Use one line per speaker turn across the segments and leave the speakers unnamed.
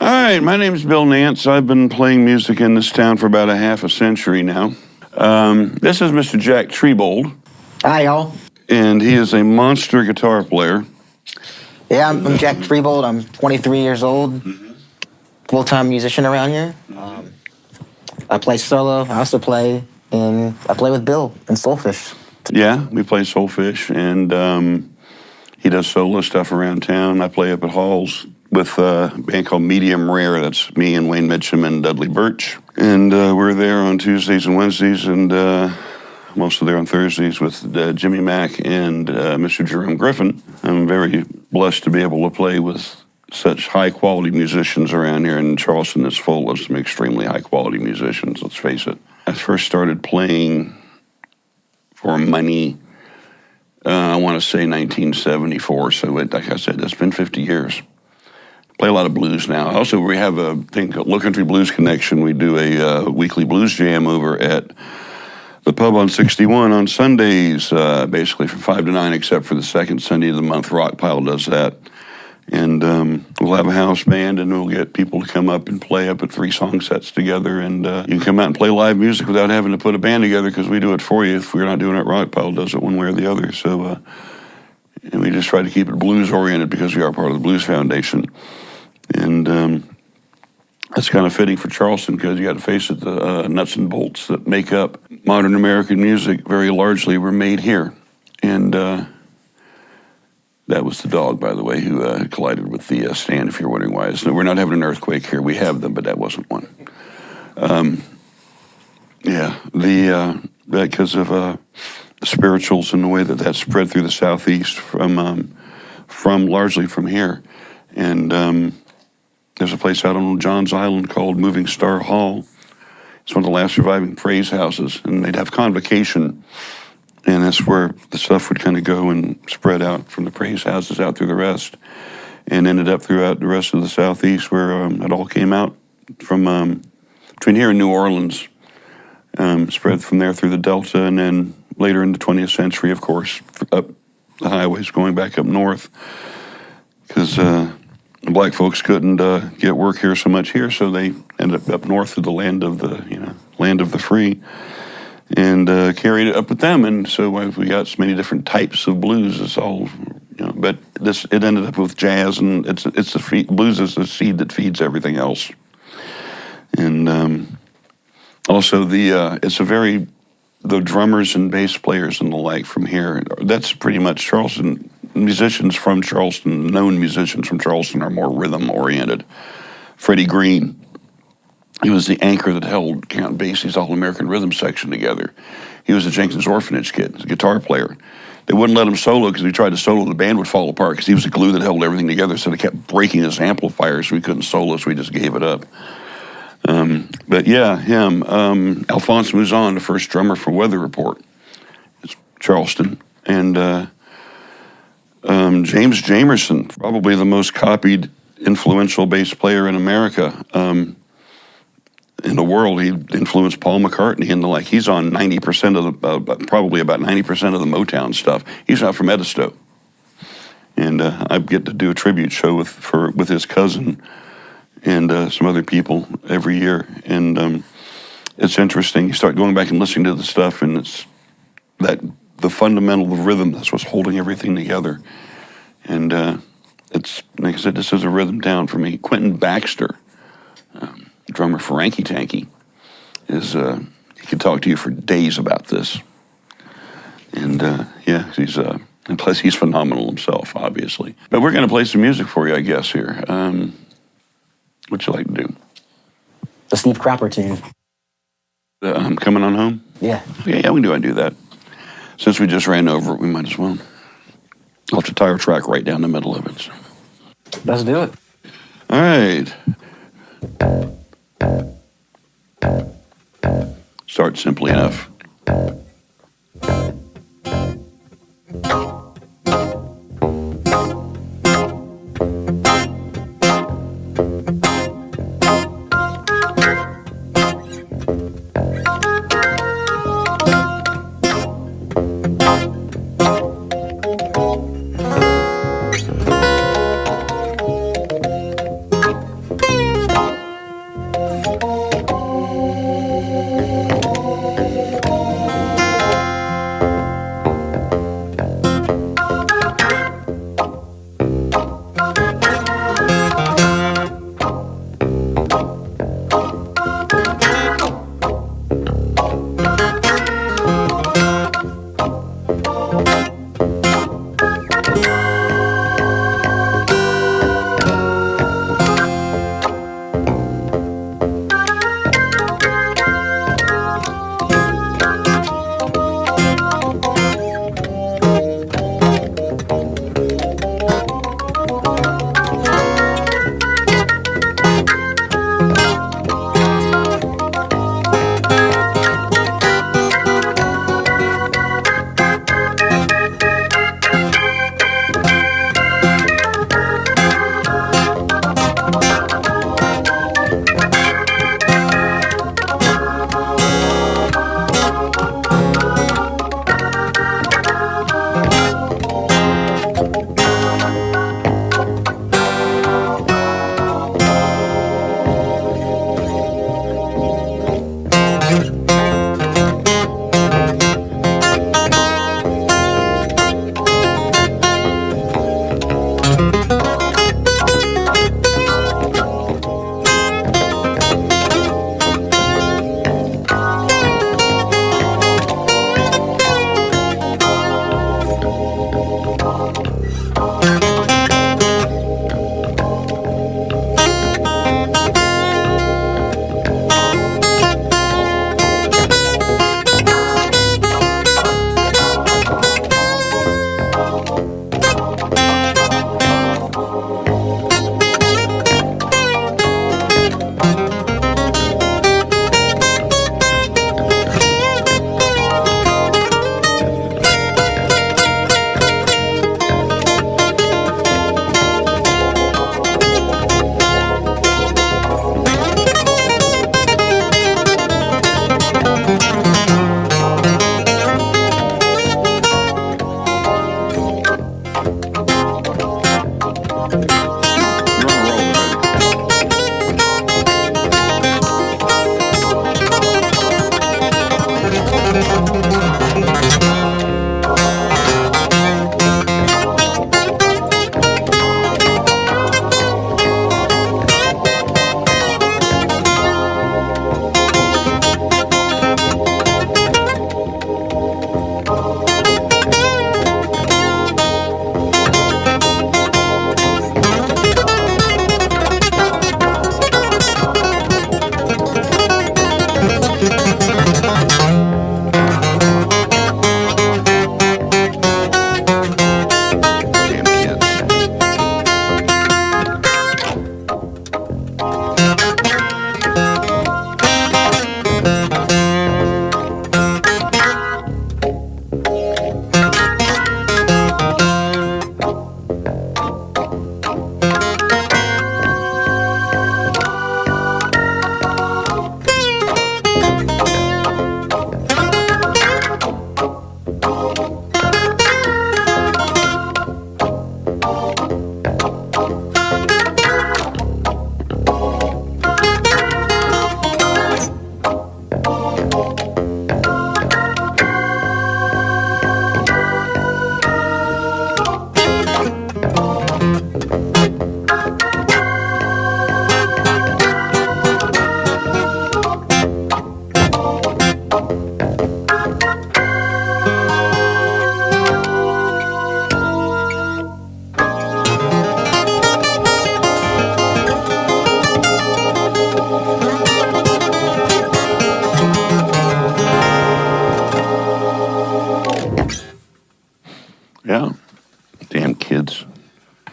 All right, my name's Bill Nance. I've been playing music in this town for about a half a century now. This is Mr. Jack Triebold.
Hi, y'all.
And he is a monster guitar player.
Yeah, I'm Jack Triebold. I'm 23 years old, full-time musician around here. I play solo. I also play with Bill in Soulfish.
Yeah, we play Soulfish, and he does solo stuff around town. I play up at Halls with a band called Medium Rare. That's me and Wayne Mitchum and Dudley Birch. And we're there on Tuesdays and Wednesdays, and I'm also there on Thursdays with Jimmy Mack and Mr. Jerome Griffin. I'm very blessed to be able to play with such high-quality musicians around here, and Charleston is full of some extremely high-quality musicians, let's face it. I first started playing for money, I want to say 1974, so like I said, it's been 50 years. Play a lot of blues now. Also, we have a thing called Lowcountry Blues Connection. We do a weekly blues jam over at the pub on 61 on Sundays, basically from 5 to 9, except for the second Sunday of the month. Rockpile does that. And we'll have a house band, and we'll get people to come up and play up at 3 song sets together. And you can come out and play live music without having to put a band together, because we do it for you. If we're not doing it, Rockpile does it one way or the other. So and we just try to keep it blues-oriented because we are part of the Blues Foundation. And that's kind of fitting for Charleston, because you got to face it, the nuts and bolts that make up modern American music very largely were made here. And that was the dog, by the way, who collided with the stand, if you're wondering why. We're not having an earthquake here. We have them, but that wasn't one. Because of the spirituals and the way that spread through the Southeast from largely from here. And there's a place out on John's Island called Moving Star Hall. It's one of the last surviving praise houses, and they'd have convocation, and that's where the stuff would kind of go and spread out from the praise houses out through the rest, and ended up throughout the rest of the Southeast, where it all came out from between here and New Orleans, spread from there through the Delta, and then later in the 20th century, of course, up the highways going back up north, because the black folks couldn't get work here so much here, so they ended up north of the land of the free, and carried it up with them. And so we got so many different types of blues. It's all, but it ended up with jazz, and blues is the seed that feeds everything else. And also the drummers and bass players and the like from here, that's pretty much Charleston. Musicians from Charleston, known musicians from Charleston, are more rhythm-oriented. Freddie Green, he was the anchor that held Count Basie's All-American Rhythm section together. He was a Jenkins Orphanage kid, a guitar player. They wouldn't let him solo, because if he tried to solo, the band would fall apart, because he was the glue that held everything together, so they kept breaking his amplifier, so he couldn't solo, so he just gave it up. But yeah, him. Alphonse Mouzon, the first drummer for Weather Report, it's Charleston. And James Jamerson, probably the most copied, influential bass player in America. In the world, he influenced Paul McCartney and the like. He's on 90% of probably about 90% of the Motown stuff. He's not from Edisto. And I get to do a tribute show with his cousin and some other people every year. And it's interesting. You start going back and listening to the stuff, and it's the fundamental rhythm, that's what's holding everything together. And it's, like I said, this is a rhythm town for me. Quentin Baxter, drummer for Ranky Tanky, he could talk to you for days about this. And and plus he's phenomenal himself, obviously. But we're going to play some music for you, I guess, here. What'd you like to do?
The Steve Cropper tune.
Coming on home?
Yeah.
Yeah, we can do that. Since we just ran over it, we might as well. I'll have to tire track right down the middle of it. So.
Let's do it.
All right. Start simply enough.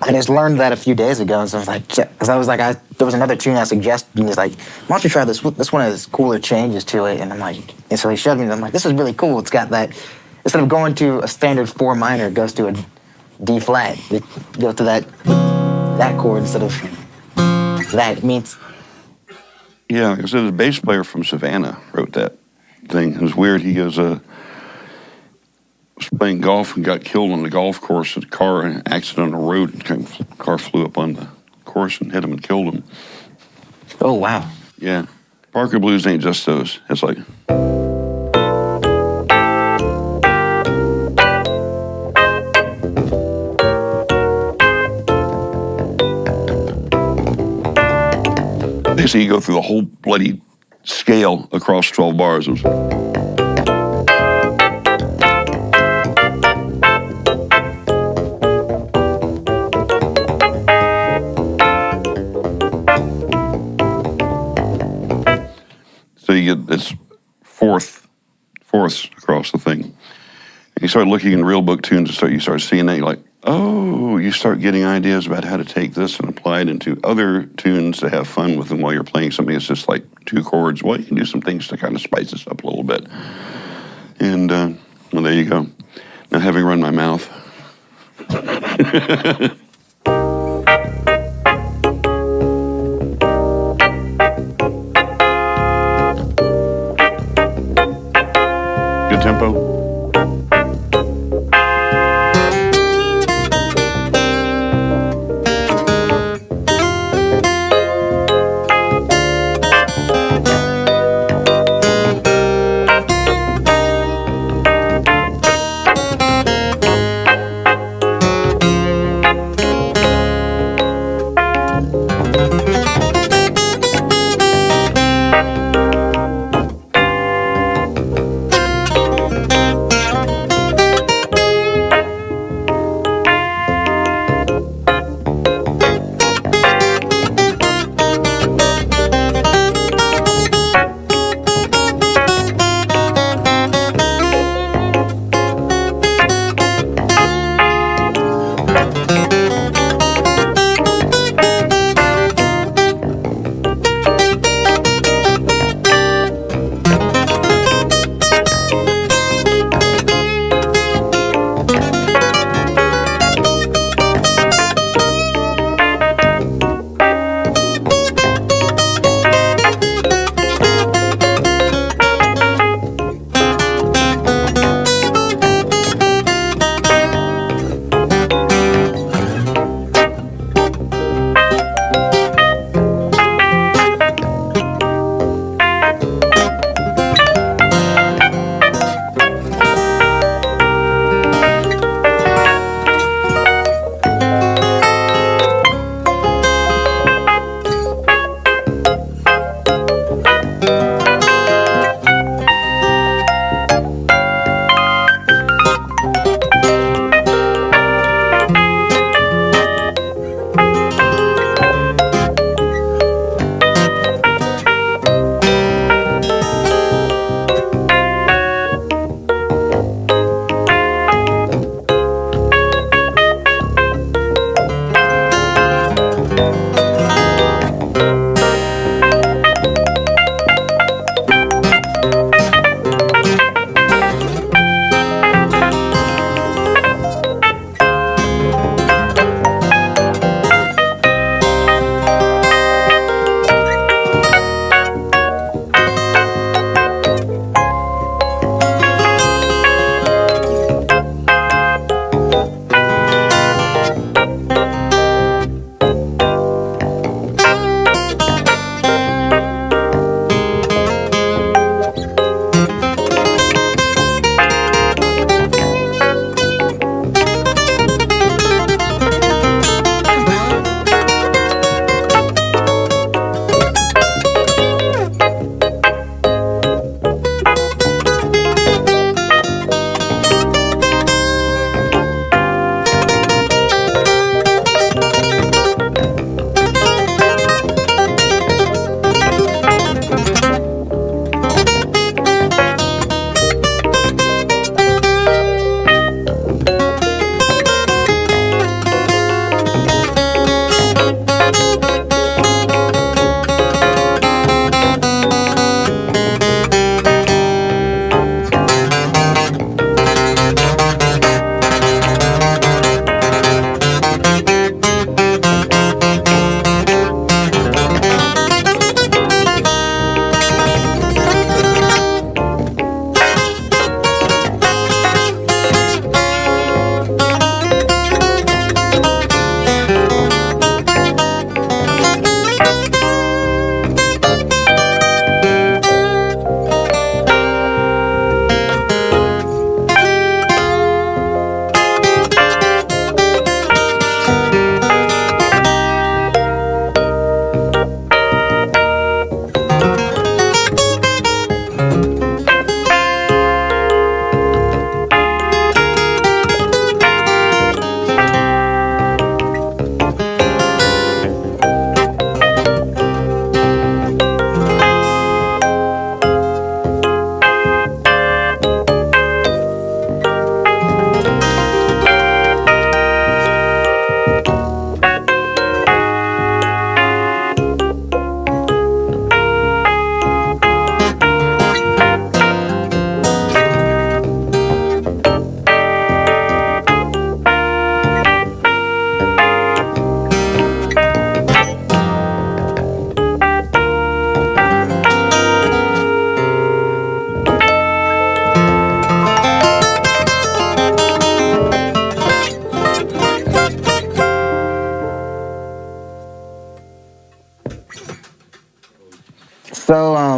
I just learned that a few days ago, so I was like, because I was like, there was another tune I suggested, and he's like, why don't you try this? This one has cooler changes to it, and I'm like, and so he showed me, and I'm like, this is really cool. It's got that, instead of going to a standard 4 minor, it goes to a D flat. It goes to that chord instead of that. It means.
Yeah, like I said, the bass player from Savannah wrote that thing. It was weird. He goes, was playing golf and got killed on the golf course. A car an accident on the road. And the car flew up on the course and hit him and killed him.
Oh, wow.
Yeah. Parker Blues ain't just those. It's like... Basically, you go through the whole bloody scale across 12 bars. So you get this fourths across the thing. And you start looking in real book tunes, and you start seeing that, you're like, oh, you start getting ideas about how to take this and apply it into other tunes to have fun with them while you're playing something that's just like 2 chords. Well, you can do some things to kind of spice this up a little bit. And, well, there you go. Now, having run my mouth. Good tempo.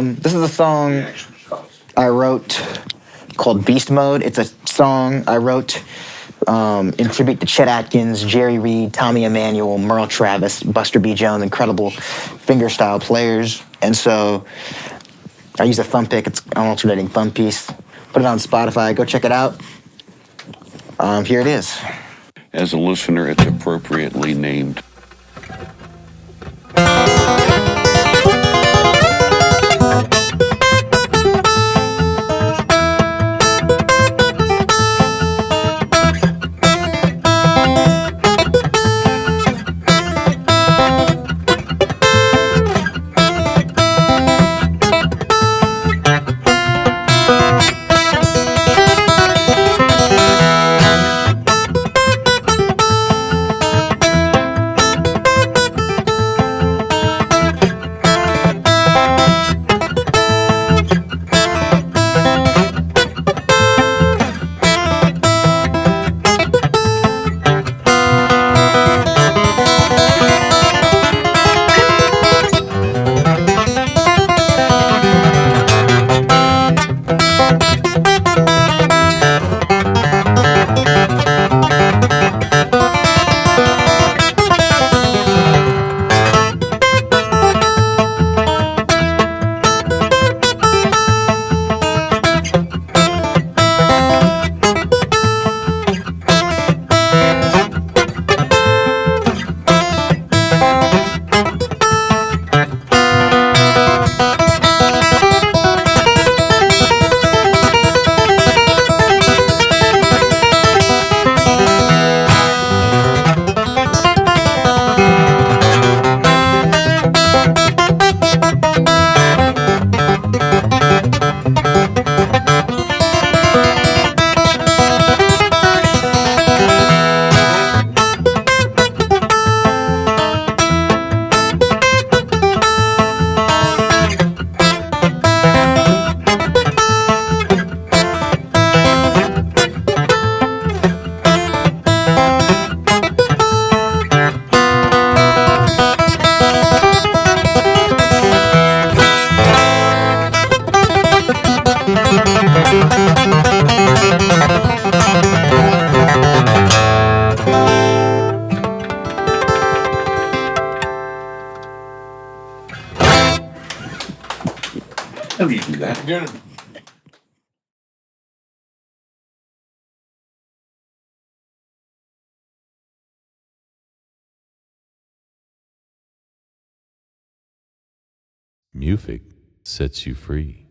This is a song I wrote called Beast Mode. It's a song I wrote in tribute to Chet Atkins, Jerry Reed, Tommy Emmanuel, Merle Travis, Buster B. Jones, incredible fingerstyle players. And so I use a thumb pick. It's an alternating thumb piece. Put it on Spotify. Go check it out. Here it is.
As a listener, it's appropriately named. How do you do that?
Good.
Music sets you free.